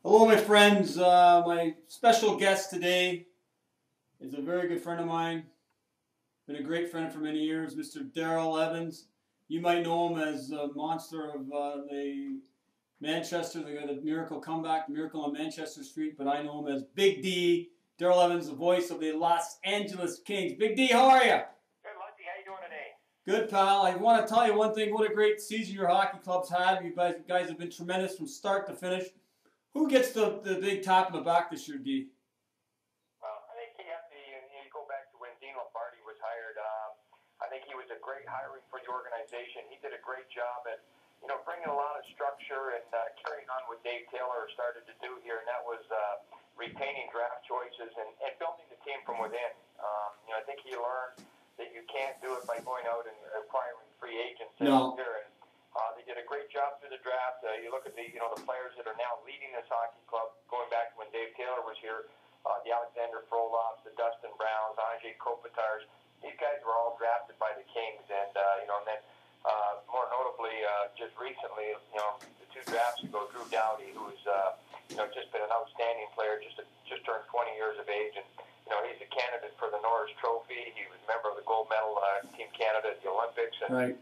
Hello, my friends. My special guest today is a very good friend of mine. Been a great friend for many years, Mr. Darryl Evans. You might know him as a monster of the Manchester, the miracle comeback, miracle on Manchester Street, but I know him as Big D. Darryl Evans, the voice of the Los Angeles Kings. Big D, how are you? Good, Ludzy. How you doing today? Good, pal. I want to tell you one thing. What a great season your hockey club's had. You guys have been tremendous from start to finish. Who gets the big tap in the back this year, D? Well, I think you go back to when Dean Lombardi was hired. I think he was a great hiring for the organization. He did a great job at, bringing a lot of structure and carrying on what Dave Taylor started to do here, and that was retaining draft choices and building the team from within. I think he learned that you can't do it by going out and acquiring free agents. No. They did a great job through the draft. You look at the players that are now leading this hockey club, going back to when Dave Taylor was here, the Alexander Frolofs, the Dustin Browns, Ajay Kopitars. These guys were all drafted by the Kings, and then more notably, just recently, the 2 drafts ago, Drew Doughty, who's just been an outstanding player, just turned 20 years of age, and he's a candidate for the Norris Trophy. He was a member of the gold medal Team Canada at the Olympics, and Right.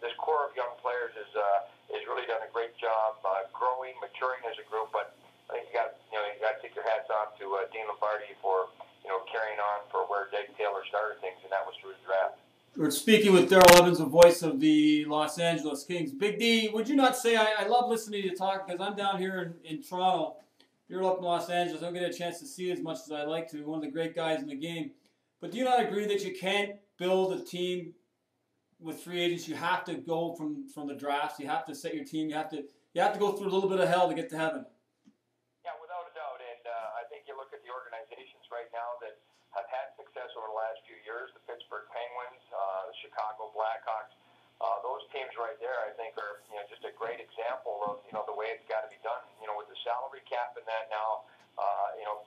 This core of young players has really done a great job growing, maturing as a group. But I think you got to take your hats off to Dean Lombardi for carrying on for where Dave Taylor started things, and that was through the draft. We're speaking with Darryl Evans, the voice of the Los Angeles Kings. Big D, would you not say, I love listening to you talk because I'm down here in Toronto. You're up in Los Angeles. I don't get a chance to see as much as I like to. One of the great guys in the game. But do you not agree that you can't build a team with free agents? You have to go from the drafts. You have to set your team. You have to go through a little bit of hell to get to heaven. Yeah, without a doubt. And I think you look at the organizations right now that have had success over the last few years, the Pittsburgh Penguins, the Chicago Blackhawks. Those teams right there, I think, are just a great example of the way it's got to be done. With the salary cap and that now,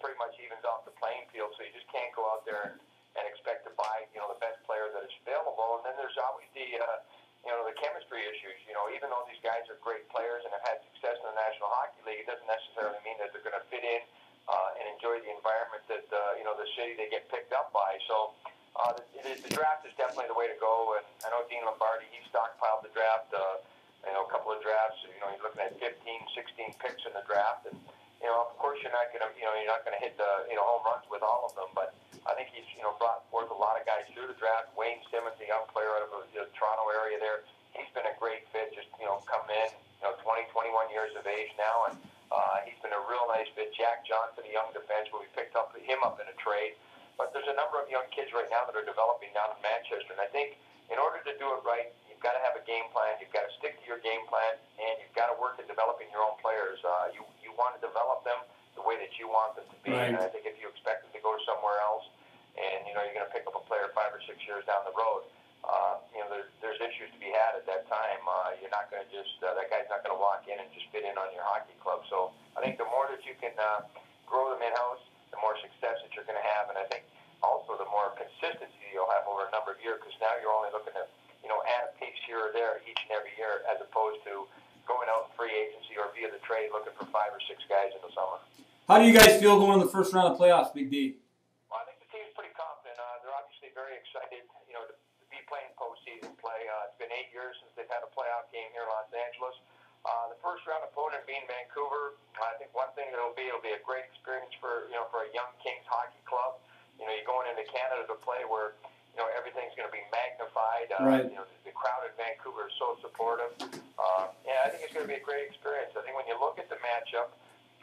pretty much evens off the playing field. So you just can't go out there and expect to buy the best player that is available. And then there's always the chemistry issues. Even though these guys are great players and have had success in the National Hockey League, it doesn't necessarily mean that they're going to fit in and enjoy the environment that the city they get picked up by. So the draft is definitely the way to go. And I know Dean Lombardi, he stockpiled the draft. A couple of drafts. He's looking at 15, 16 picks in the draft, and of course you're not going to hit the home runs with all of them. But I think he's brought forth a lot of guys through the draft. Wayne Simmons, a young player out of the Toronto area there, he's been a great fit. Just come in, 20, 21 years of age now, and he's been a real nice fit. Jack Johnson, a young defenseman, we picked him up in a trade. But there's a number of young kids right now that are developing down in Manchester, and I think in order to do it right, you've got to have a game plan. You've got to stick to your game plan, and you've got to work at developing your own players. You want to develop them the way that you want them to be. Right. And I think if you expect them to go somewhere else, and you're going to pick up a player 5 or 6 years down the road, there's issues to be had at that time. You're not going to that guy's not going to walk in and just fit in on your hockey club. So I think the more that you can grow them in-house, the more success that you're going to have, and I think also the more consistency you'll have over a number of years, because now you're only looking at add a piece here or there each and every year, as opposed to going out in free agency or via the trade looking for 5 or 6 guys in the summer. How do you guys feel going in the first round of playoffs, Big D? Well, I think the team's pretty confident. They're obviously very excited, to be playing postseason play. It's been 8 years since they've had a playoff game here in Los Angeles. The first round opponent being Vancouver. I think one thing it'll be a great experience for a young Kings hockey club. You're going into Canada to play where everything's going to be magnified. Right. The crowd in Vancouver is so supportive. I think it's going to be a great experience. I think when you look at the matchup,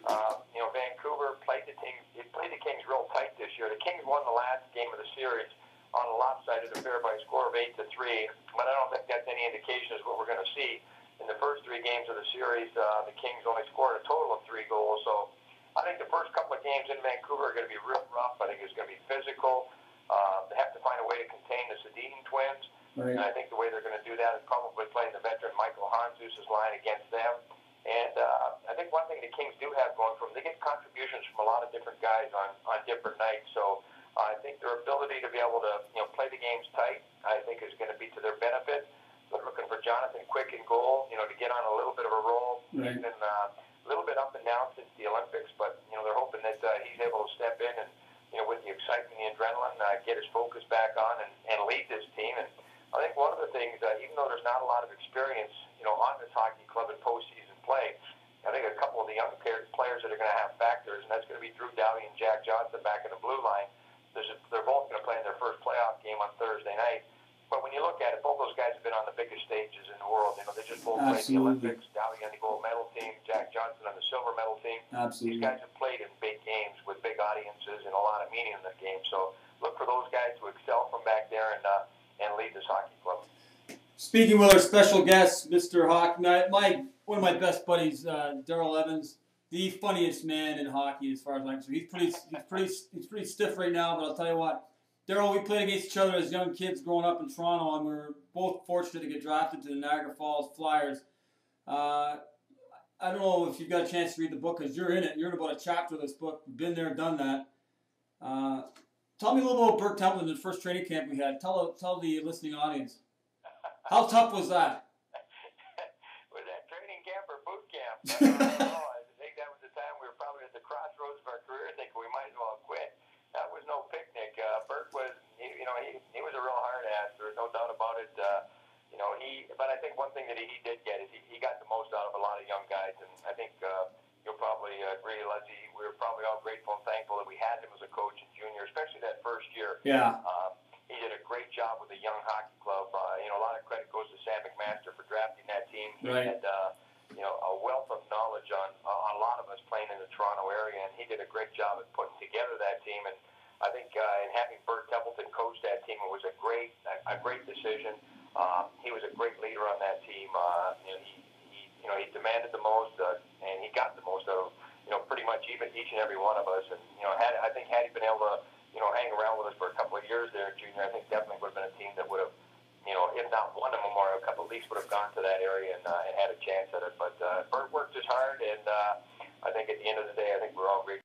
Vancouver played the Kings real tight this year. The Kings won the last game of the series on a lopsided affair by a score of 8-3, but I don't think that's any indication of what we're going to see. In the first 3 games of the series, the Kings only scored a total of 3 goals. So I think the first couple of games in Vancouver are going to be real rough. I think it's going to be physical. They have to find a way to contain the Sedin twins. Right. And I think the way they're going to do that is probably playing the veteran Michael Hanzus' line against them. And I think one thing the Kings do have going for them, they get contributions from a lot of different guys on different nights. So I think their ability to be able to play the games tight, I think, is going to be to their benefit. They're looking for Jonathan Quick in goal, to get on a little bit of a roll. Right. He's been a little bit up and now since the Olympics, but they're hoping that he's able to step in and with the excitement, the adrenaline, get his focus back on and lead this team. And I think one of the things, even though there's not a lot of experience, on this hockey club in postseason play, I think a couple of the young players that are going to have factors, and that's going to be Drew Doughty and Jack Johnson back in the blue line. They're both going to play in their first playoff game on Thursday night. But when you look at it, both those guys have been on the biggest stages in the world. They just both played the Olympics. Doughty on the gold medal team, Jack Johnson on the silver medal team. Absolutely. These guys have played in big games with big audiences and a lot of meaning in the game. So look for those guys to excel from back there and lead this hockey club. Speaking with our special guest, Mr. Hawk, one of my best buddies, Darryl Evans, the funniest man in hockey as far as I'm concerned. He's pretty stiff right now, but I'll tell you what. Darryl, we played against each other as young kids growing up in Toronto, and we were both fortunate to get drafted to the Niagara Falls Flyers. I don't know if you've got a chance to read the book because you're in it. You're in about a chapter of this book. You've been there, done that. Tell me a little about Bert Templeton, the first training camp we had. Tell the listening audience. How tough was that? Was that training camp or boot camp? I don't know. I think that was the time we were probably at the crossroads of our career, thinking we might as well quit. That was no picnic. Bert was, he was a real hard ass. There's no doubt about it. But I think one thing that he did get is he got the most out of a lot of young guys, and I think you'll probably agree, Ludzy. We were probably all grateful and thankful that we had him as a coach in junior, especially that first year. Yeah. He did a great job with the young hockey club. A lot of credit goes to Sam McMaster for drafting that team. He had a wealth of knowledge on a lot of us playing in the Toronto area, and he did a great job at putting together that team. And I think in having Bert Templeton coach that team, it was a great decision. He was a great leader on that team. He demanded the most, and he got the most out of pretty much each and every one of us. And I think had he been able to hang around with us for a couple of years there, junior, I think definitely would have been a team that would have, if not won a Memorial Cup, at least would have gone to that area and had a chance at it. But Bert worked as hard, and I think at the end of the day, I think we're all great.